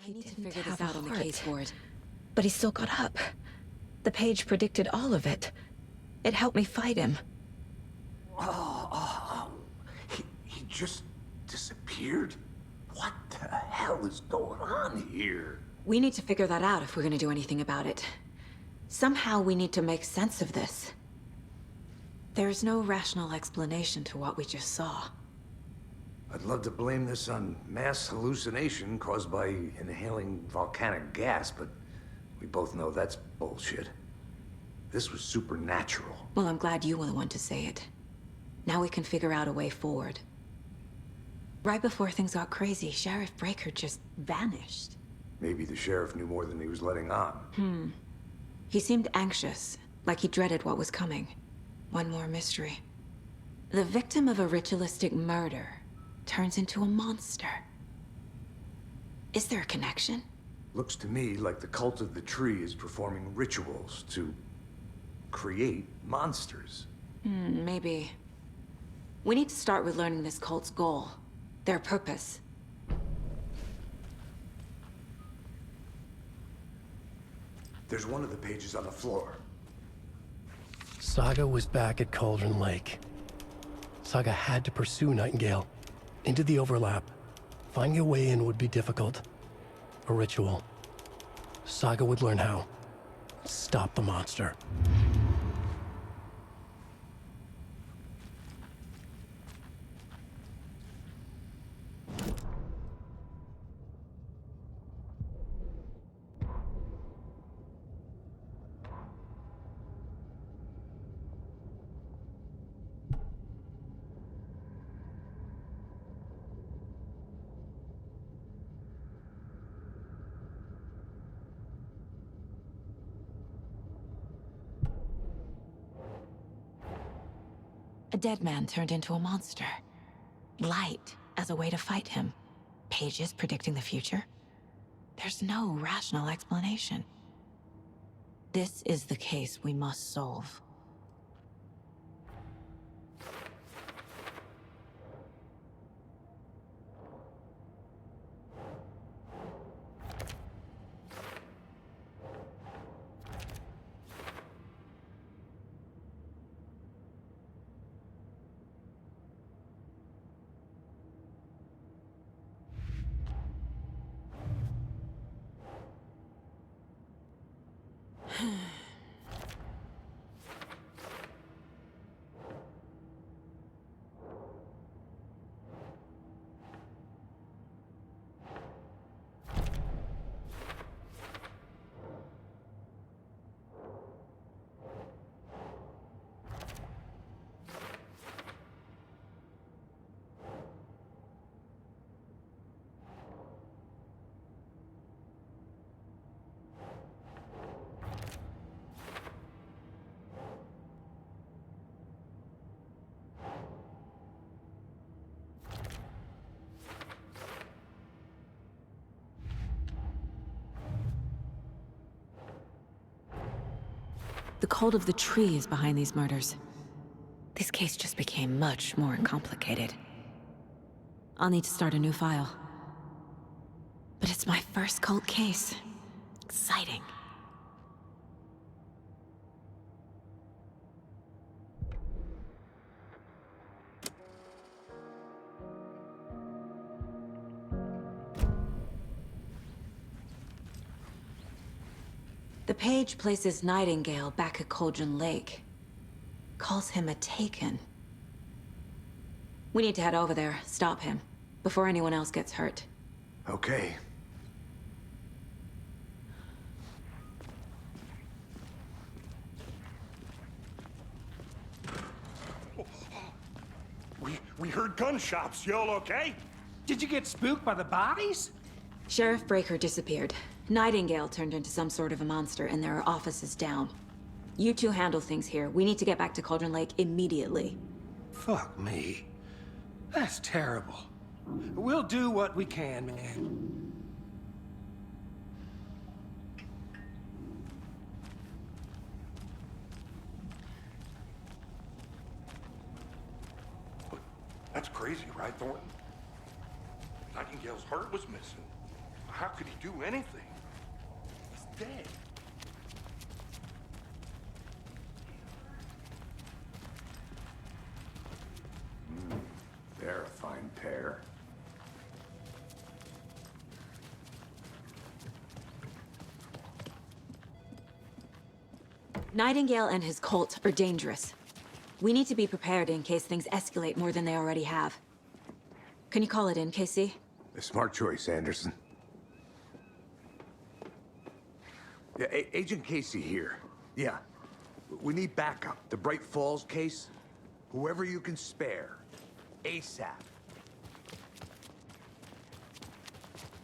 I need to figure this out on the case board. But he still got up. The page predicted all of it. It helped me fight him. He just disappeared? What the hell is going on here? We need to figure that out if we're gonna do anything about it. Somehow we need to make sense of this. There's no rational explanation to what we just saw. I'd love to blame this on mass hallucination caused by inhaling volcanic gas, but we both know that's bullshit. This was supernatural. Well, I'm glad you were the one to say it. Now we can figure out a way forward. Right before things got crazy, Sheriff Breaker just vanished. Maybe the sheriff knew more than he was letting on. He seemed anxious, like he dreaded what was coming. One more mystery. The victim of a ritualistic murder turns into a monster. Is there a connection? Looks to me like the cult of the tree is performing rituals to create monsters. Maybe. We need to start with learning this cult's goal. Their purpose. There's one of the pages on the floor. Saga was back at Cauldron Lake. Saga had to pursue Nightingale. Into the overlap. Finding a way in would be difficult. A ritual. Saga would learn how. Stop the monster. A dead man turned into a monster. Light as a way to fight him. Pages predicting the future. There's no rational explanation. This is the case we must solve. The cult of the tree is behind these murders. This case just became much more complicated. I'll need to start a new file. But it's my first cult case. Exciting. The page places Nightingale back at Cauldron Lake. Calls him a Taken. We need to head over there, stop him, before anyone else gets hurt. Okay. We heard gunshots. You all okay? Did you get spooked by the bodies? Sheriff Breaker disappeared. Nightingale turned into some sort of a monster, and there are offices down. You two handle things here. We need to get back to Cauldron Lake immediately. Fuck me. That's terrible. We'll do what we can, man. That's crazy, right, Thornton? Nightingale's heart was missing. How could he do anything? He's dead. They're a fine pair. Nightingale and his cult are dangerous. We need to be prepared in case things escalate more than they already have. Can you call it in, Casey? A smart choice, Anderson. Yeah, Agent Casey here. Yeah. We need backup. The Bright Falls case? Whoever you can spare. ASAP.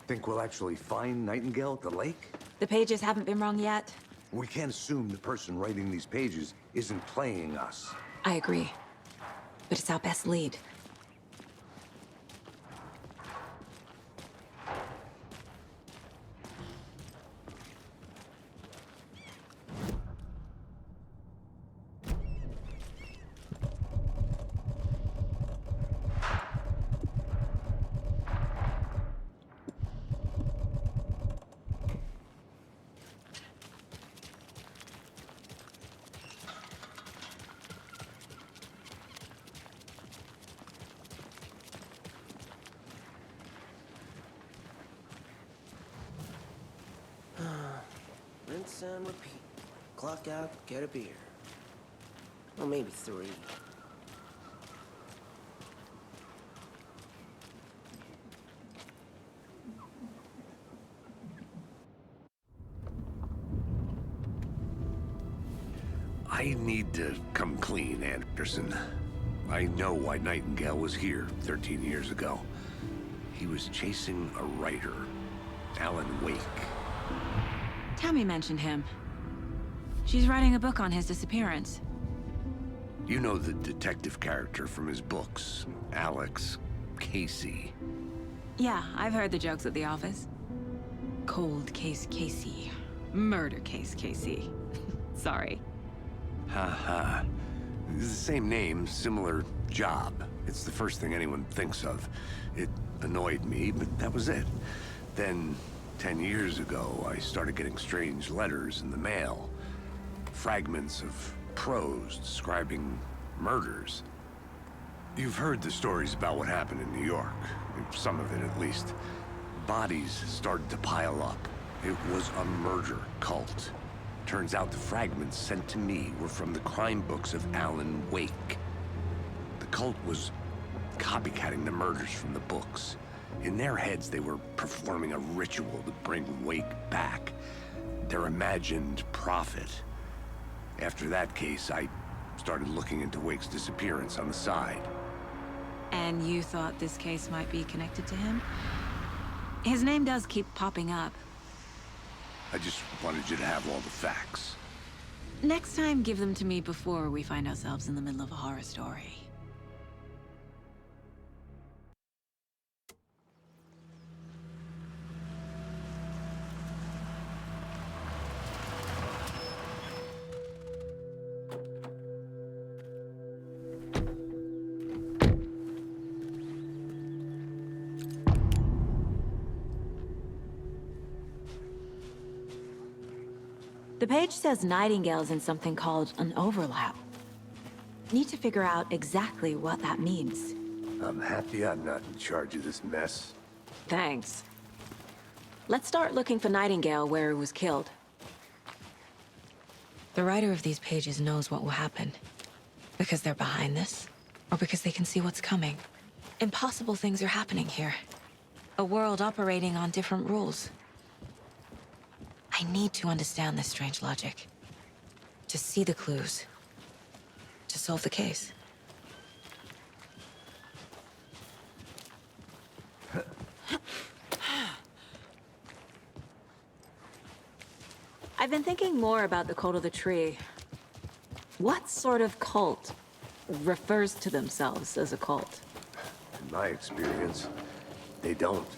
Think we'll actually find Nightingale at the lake? The pages haven't been wrong yet. We can't assume the person writing these pages isn't playing us. I agree. But it's our best lead. Rinse and repeat. Clock out, get a beer. Well, maybe 3. I need to come clean, Anderson. I know why Nightingale was here 13 years ago. He was chasing a writer, Alan Wake. Tammy mentioned him. She's writing a book on his disappearance. You know the detective character from his books, Alex Casey. Yeah, I've heard the jokes at the office. Cold case Casey. Murder case Casey. Sorry. Ha ha. It's the same name, similar job. It's the first thing anyone thinks of. It annoyed me, but that was it. Then, 10 years ago, I started getting strange letters in the mail. Fragments of prose describing murders. You've heard the stories about what happened in New York. Some of it, at least. Bodies started to pile up. It was a murder cult. Turns out the fragments sent to me were from the crime books of Alan Wake. The cult was copycatting the murders from the books. In their heads, they were performing a ritual to bring Wake back. Their imagined prophet. After that case, I started looking into Wake's disappearance on the side. And you thought this case might be connected to him? His name does keep popping up. I just wanted you to have all the facts. Next time, give them to me before we find ourselves in the middle of a horror story. The page says Nightingale's in something called an overlap. Need to figure out exactly what that means. I'm happy I'm not in charge of this mess. Thanks. Let's start looking for Nightingale where he was killed. The writer of these pages knows what will happen. Because they're behind this, or because they can see what's coming. Impossible things are happening here. A world operating on different rules. I need to understand this strange logic. To see the clues. To solve the case. I've been thinking more about the cult of the tree. What sort of cult refers to themselves as a cult? In my experience, they don't.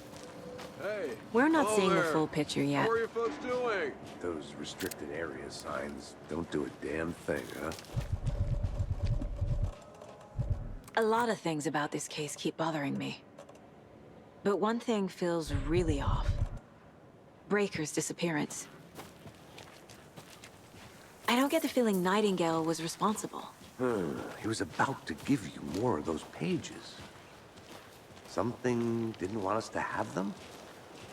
Hey, We're not hello seeing the there. full picture yet. How are you folks doing? Those restricted area signs don't do a damn thing, huh? A lot of things about this case keep bothering me. But one thing feels really off. Breaker's disappearance. I don't get the feeling Nightingale was responsible. He was about to give you more of those pages. Something didn't want us to have them?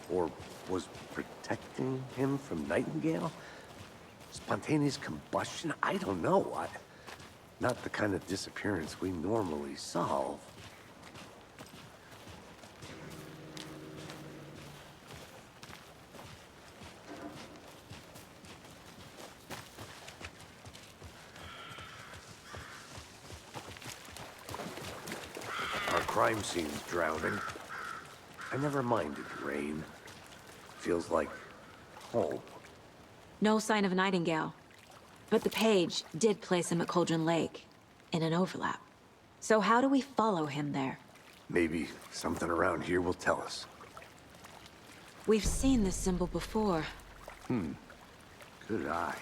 Or was protecting him from Nightingale? Spontaneous combustion? I don't know. Not the kind of disappearance we normally solve. Our crime scene's drowning. I never minded rain. Feels like home. No sign of Nightingale. But the page did place him at Cauldron Lake, in an overlap. So how do we follow him there? Maybe something around here will tell us. We've seen this symbol before. Good eye.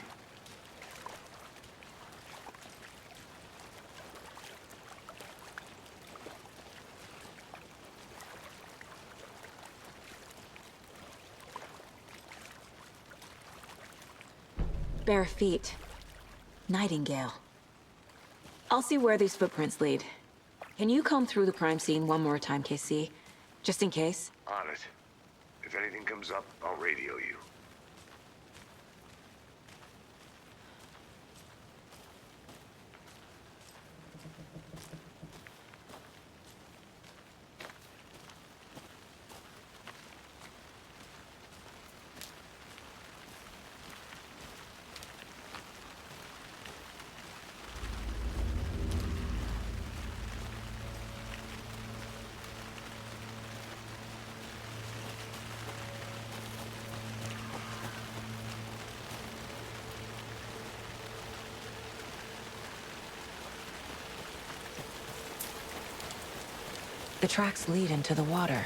Bare feet. Nightingale. I'll see where these footprints lead. Can you comb through the crime scene one more time, KC? Just in case? On it. If anything comes up, I'll radio you. The tracks lead into the water.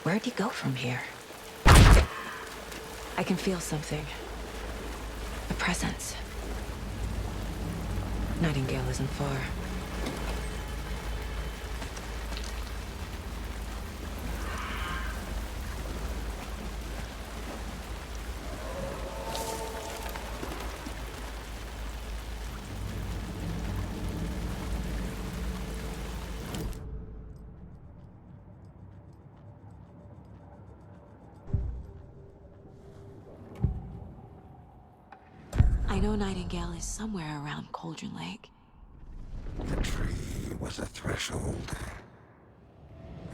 Where'd he go from here? I can feel something. A presence. Nightingale isn't far. I know Nightingale is somewhere around Cauldron Lake. The tree was a threshold.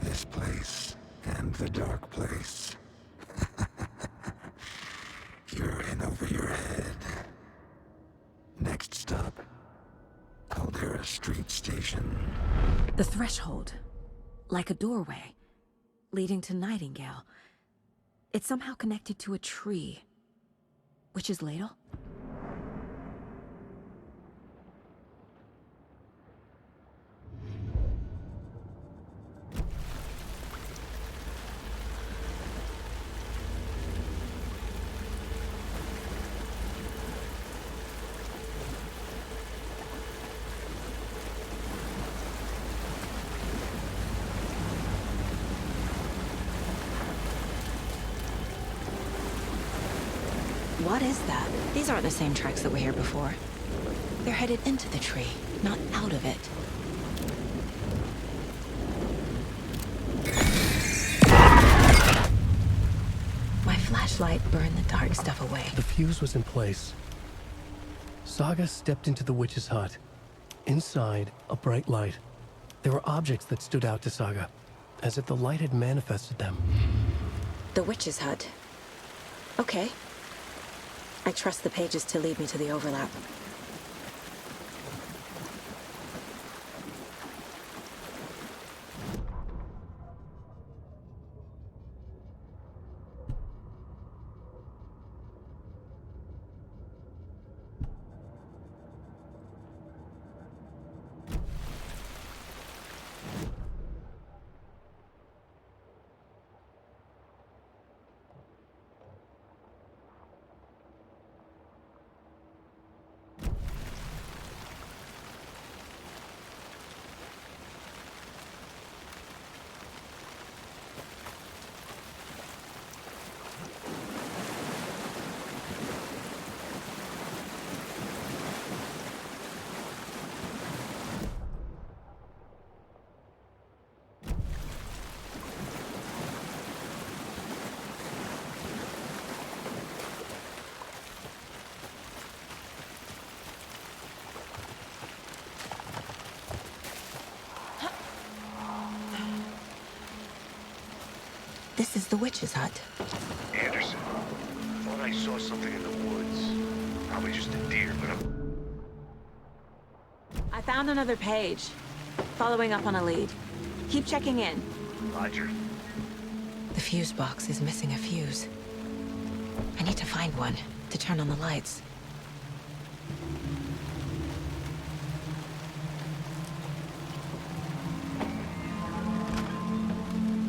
This place and the dark place. You're in over your head. Next stop, Caldera Street Station. The threshold. Like a doorway. Leading to Nightingale. It's somehow connected to a tree. Witch's Ladle? What is that? These aren't the same tracks that were here before. They're headed into the tree, not out of it. My flashlight burned the dark stuff away. The fuse was in place. Saga stepped into the witch's hut. Inside, a bright light. There were objects that stood out to Saga, as if the light had manifested them. The witch's hut. Okay. I trust the pages to lead me to the overlap. This is the witch's hut. Anderson, thought I saw something in the woods. Probably just a deer, but I found another page. Following up on a lead. Keep checking in. Roger. The fuse box is missing a fuse. I need to find one to turn on the lights.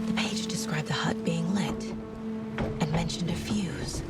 The page described the hut being lit and mentioned a fuse.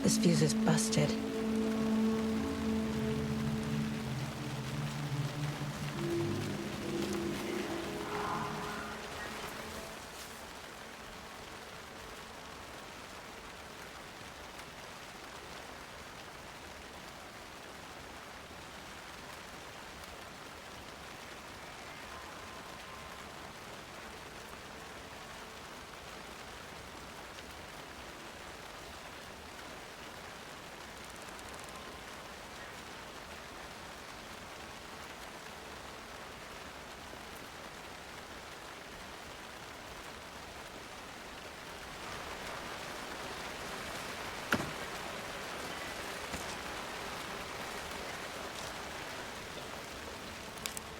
This fuse is busted.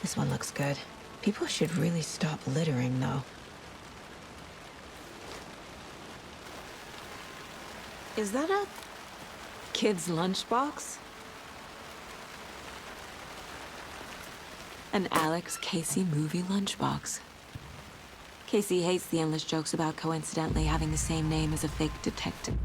This one looks good. People should really stop littering, though. Is that a kid's lunchbox? An Alex Casey movie lunchbox. Casey hates the endless jokes about coincidentally having the same name as a fake detective.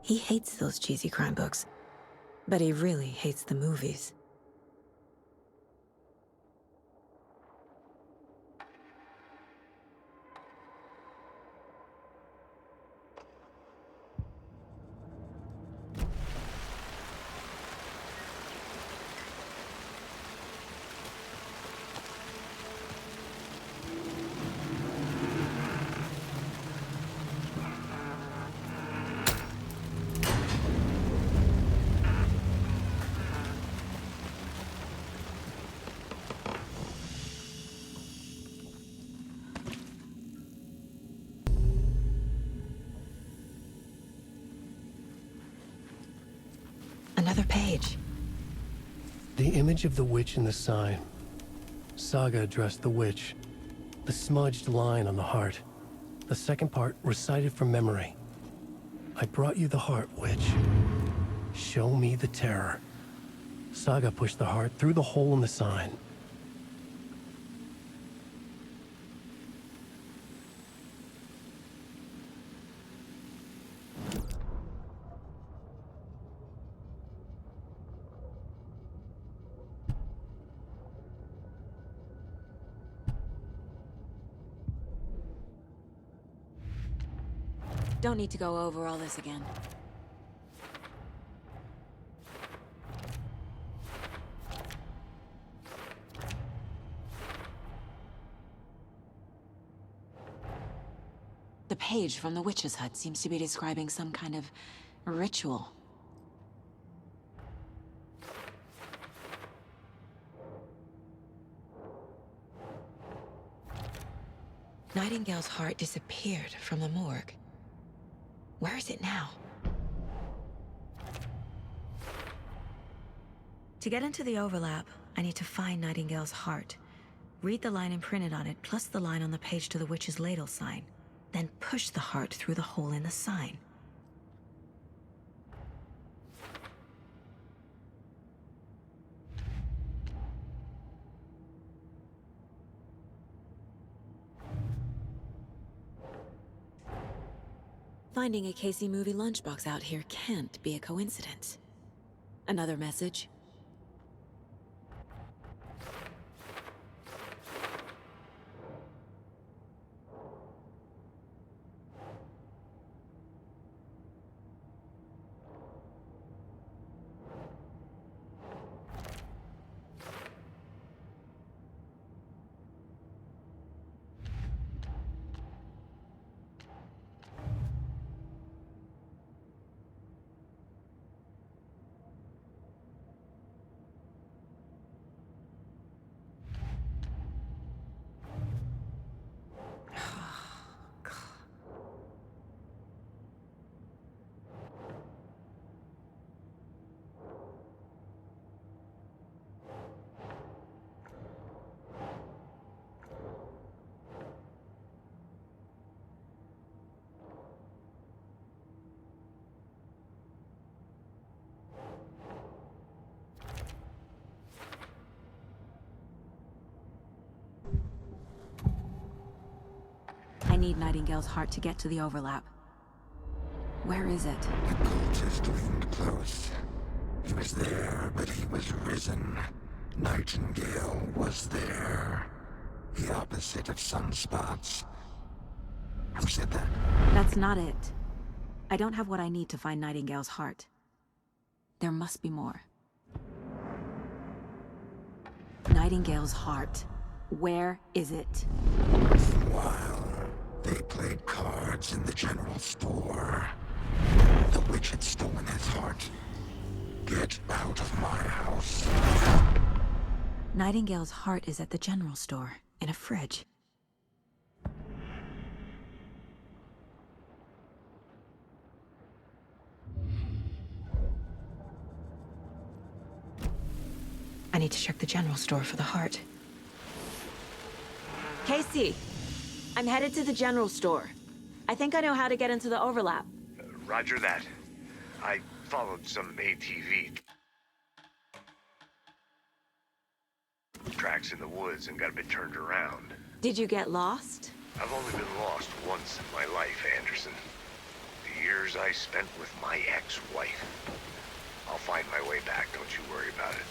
He hates those cheesy crime books, but he really hates the movies. Another page. The image of the witch in the sign. Saga addressed the witch. The smudged line on the heart. The second part recited from memory. I brought you the heart, witch. Show me the terror. Saga pushed the heart through the hole in the sign. Don't need to go over all this again. The page from the witch's hut seems to be describing some kind of ritual. Nightingale's heart disappeared from the morgue. Where is it now? To get into the overlap, I need to find Nightingale's heart. Read the line imprinted on it, plus the line on the page to the witch's ladle sign. Then push the heart through the hole in the sign. Finding a Casey movie lunchbox out here can't be a coincidence. Another message? I need Nightingale's heart to get to the overlap. Where is it? The cultist leaned close. He was there, but he was risen. Nightingale was there. The opposite of sunspots. Who said that? That's not it. I don't have what I need to find Nightingale's heart. There must be more. Nightingale's heart. Where is it? While they played cards in the general store, the witch had stolen his heart. Get out of my house. Nightingale's heart is at the general store, in a fridge. I need to check the general store for the heart. Casey! I'm headed to the general store. I think I know how to get into the overlap. Roger that. I followed some ATV tracks in the woods and got a bit turned around. Did you get lost? I've only been lost once in my life, Anderson. The years I spent with my ex-wife. I'll find my way back, don't you worry about it.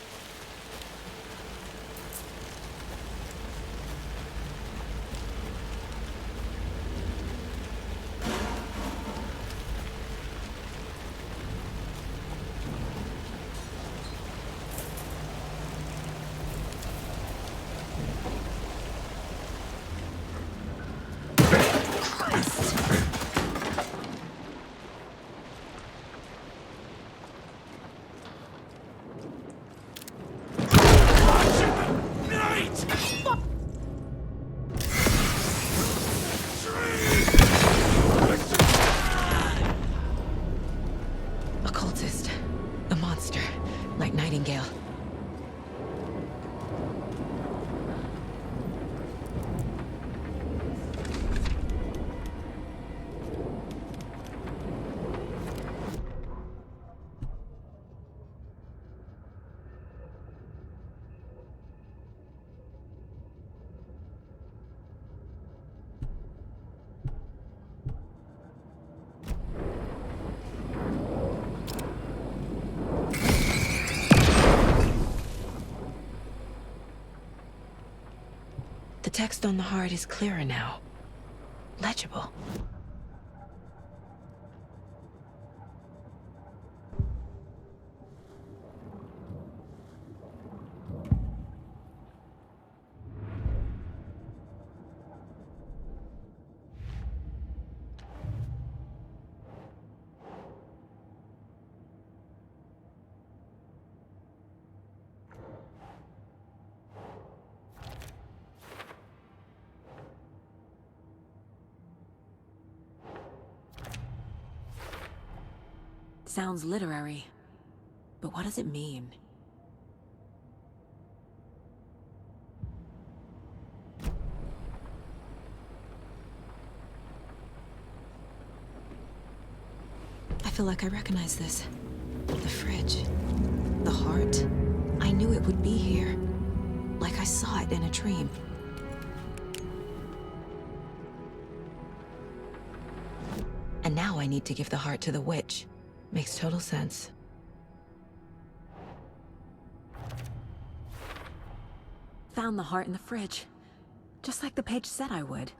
Nightingale. The text on the heart is clearer now. Legible. Sounds literary, but what does it mean? feel like I recognize this. The fridge. The heart. I knew it would be here. Like I saw it in a dream. And now I need to give the heart to the witch. Makes total sense. Found the heart in the fridge. Just like the page said I would.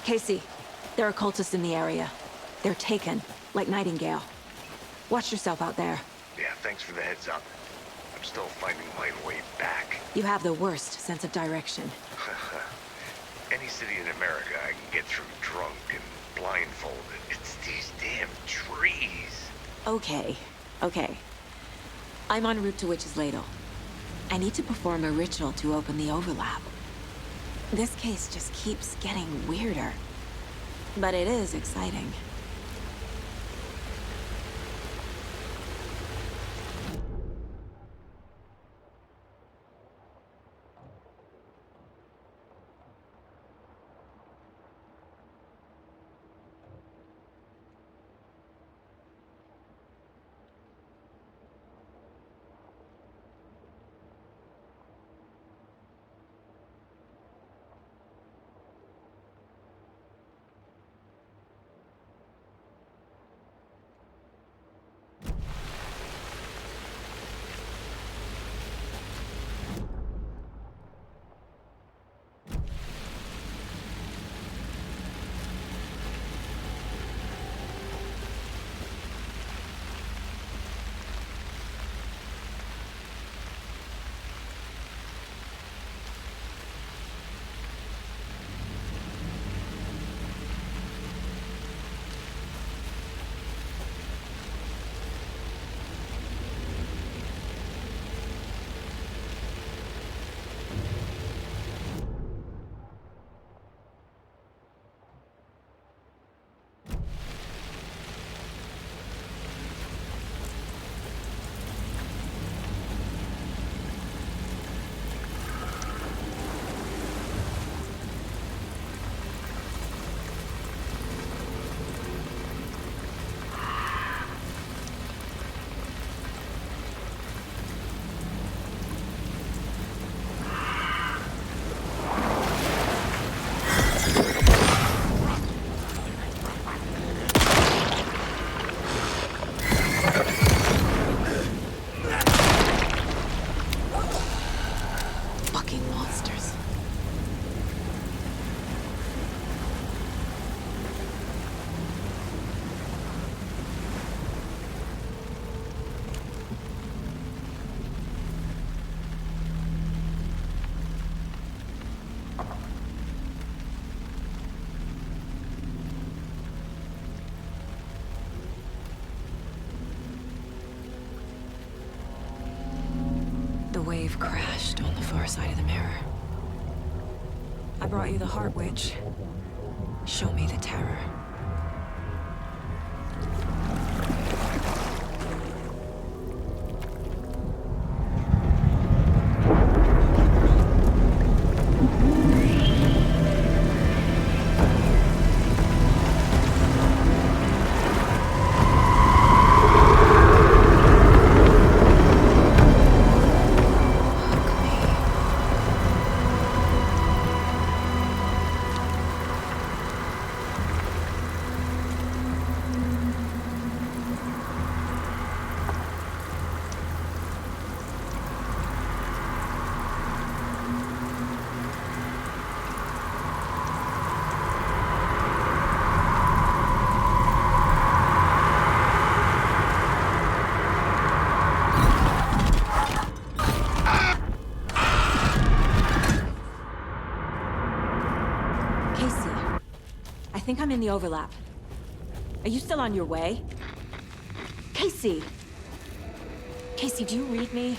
Casey, there are cultists in the area. They're taken, like Nightingale. Watch yourself out there. Yeah, thanks for the heads up. I'm still finding my way back. You have the worst sense of direction. Any city in America I can get through drunk and blindfolded. It's these damn trees. Okay, okay. I'm en route to Witch's Ladle. I need to perform a ritual to open the overlap. This case just keeps getting weirder. But it is exciting. side of the mirror. I brought you the Heart Witch. Show me the terror. I think I'm in the overlap. Are you still on your way? Casey! Casey, do you read me?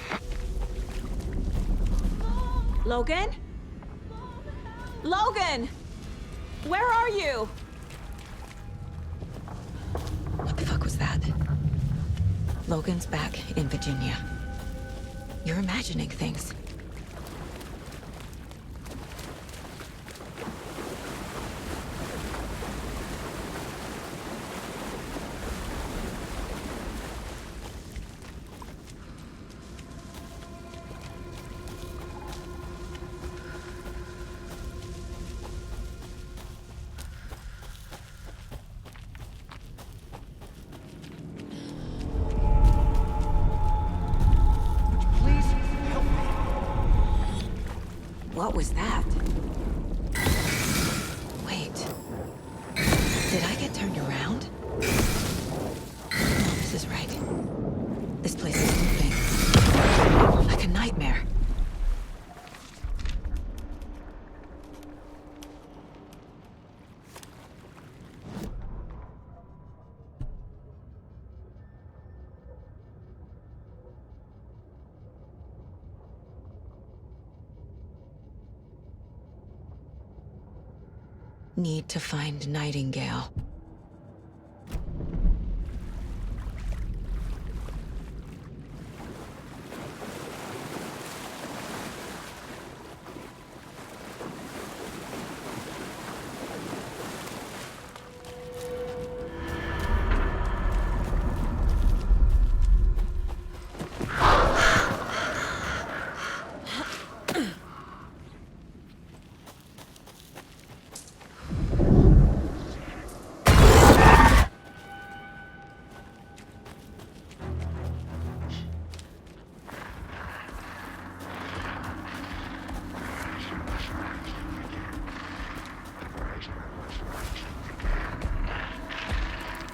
Logan? Logan! Where are you? What the fuck was that? Logan's back in Virginia. You're imagining things. What was that? Wait. Did I get turned around? No, this is right. This place is moving. Like a nightmare. Need to find Nightingale.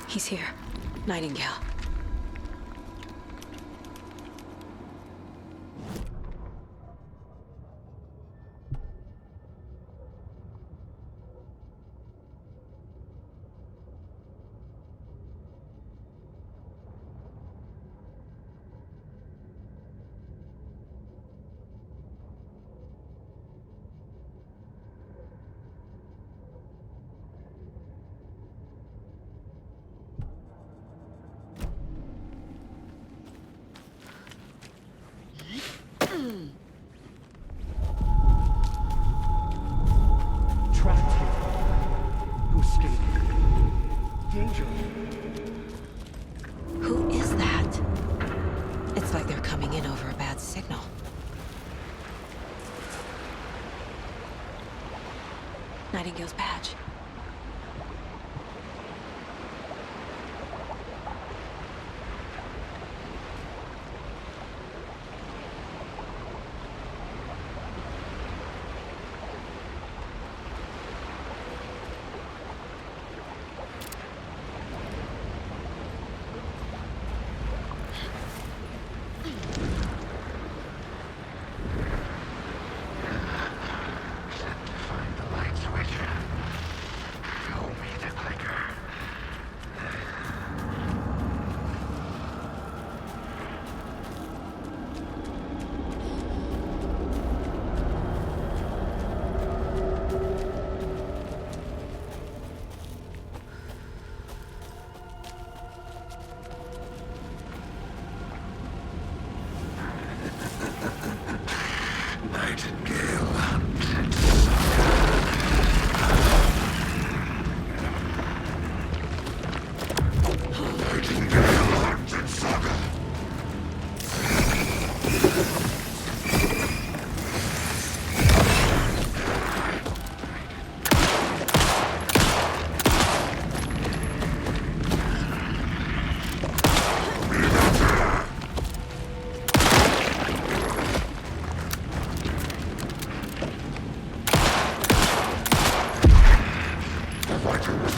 He's here. Nightingale. Trapped here. No escape. Danger. Who is that? It's like they're coming in over a bad signal. Nightingale's badge. Find the light switch.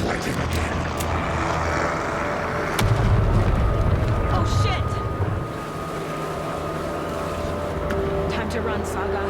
fighting again. Oh shit! Time to run, Saga.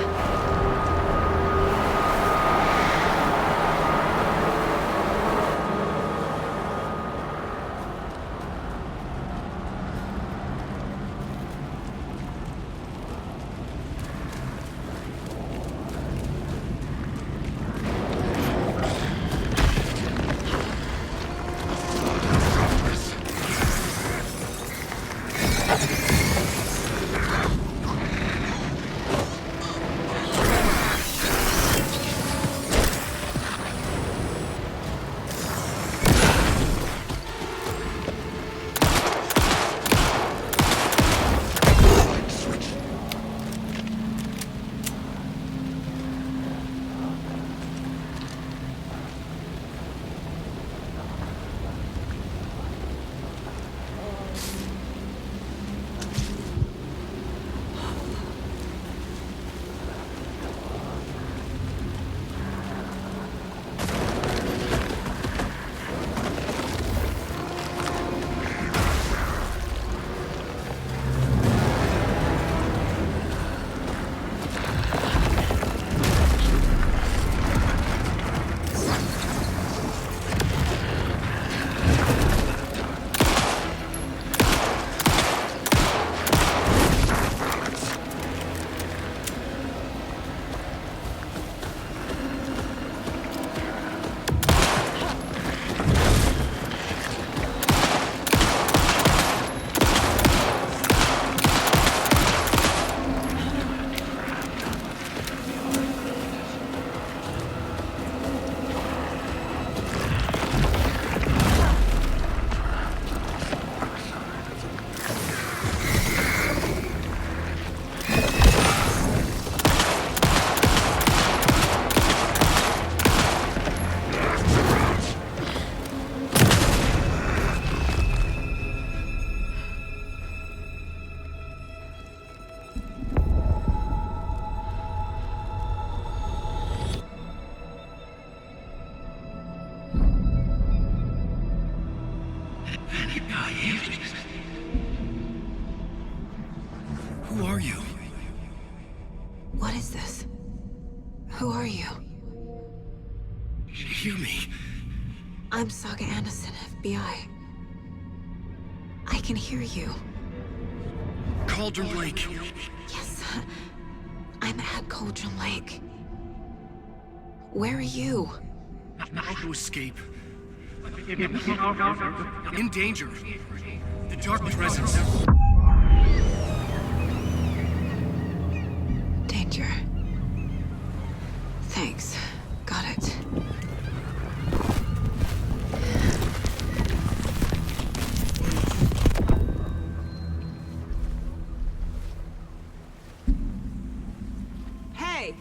Who are you? What is this? Who are you? Hear me. I'm Saga Anderson, FBI. I can hear you. Cauldron Lake. Yes, I'm at Cauldron Lake. Where are you? How to escape. In danger. The dark presence. Danger. Thanks. Got it. Hey!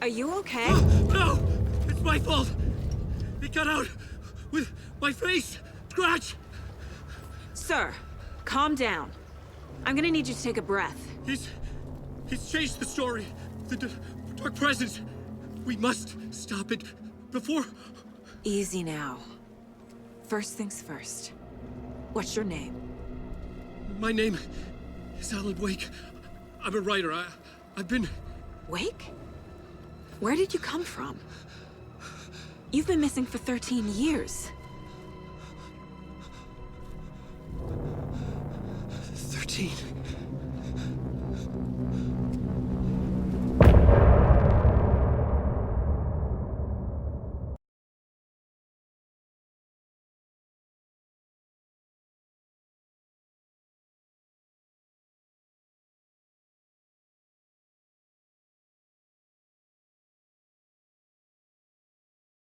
Are you okay? No! It's my fault! It got out with my face! Scratch! Sir, calm down. I'm gonna need you to take a breath. He's changed the story. The dark presence. We must stop it before... Easy now. First things first. What's your name? My name is Alan Wake. I'm a writer. I've been... Wake? Where did you come from? You've been missing for 13 years. 13.